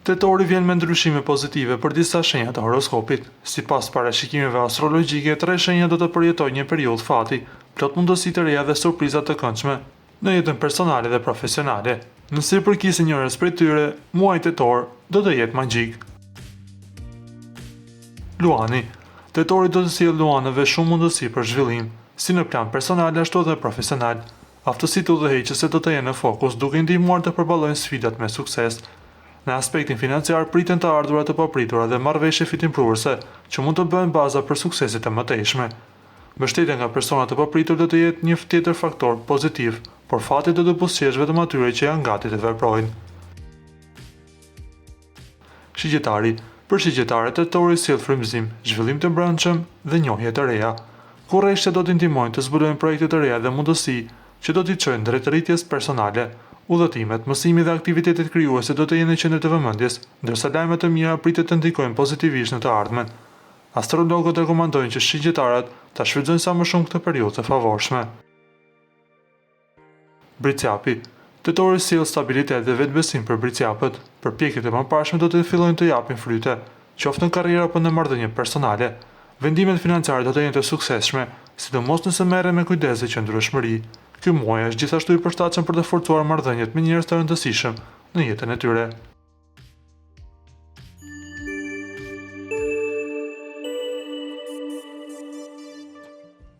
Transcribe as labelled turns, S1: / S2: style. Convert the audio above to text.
S1: Tetori vjen me ndryshime pozitive për disa shenja të horoskopit. Sipas parashikimeve astrologjike, 3 shenja do të përjetojnë një periudhë fati, plot mundësi të reja dhe surpriza të këndshme në jetën personale dhe profesionale. Nëse i përkisin njërës prej tyre, muaji tetor do të jetë magjik. Luani. Tetori do të sjellë luanëve shumë mundësi për zhvillim, si në plan personal ashtu edhe profesional. Aftësitë udhëheqëse do të jenë në fokus, duke i ndihmuar të përballojnë sfidat me sukses. Në aspektin financiar priten të ardhurat të papritura dhe marrëveshje fitimpruese, që mund të bëhen baza për sukseset e mëtejshme. Mbështetja nga persona të papritur do të jetë një tjetër faktor pozitiv, por fati do të buzëqesh vetëm atyre që janë gati të veprojnë. Shigjetari. Për shigjetarët, tetori sjell frymëzim, zhvillim të brendshëm dhe njohje të reja. Kurreshtë do t'i ndihmojnë të zbulojnë projekte të reja dhe mundësi që do t'i çojnë drejt rritjes personale. Udhëtimet, mësimi dhe aktivitetet krijuese do të jenë në qendër të vëmendjes, ndërsa lajmet të mira pritet të ndikojnë pozitivisht në të ardhmen. Astrologët rekomandojnë që shigjetarët ta shfrytëzojnë sa më shumë këtë periudhë të favorshme. Briciapi. Tetori sjell stabilitet dhe vetbesim për briciapët. Përpjekjet e mëparshme do të fillojnë të japin fryte, qoftë në karrierë apo në marrëdhënie personale. Vendimet financiare do të jenë të suksesshme, sidomos nëse merren me kujdes dhe qëndrueshmëri. Ky muaj është gjithashtu i përshtatshëm për të forcuar marrëdhëniet me njerëz të rëndësishëm në jetën e tyre.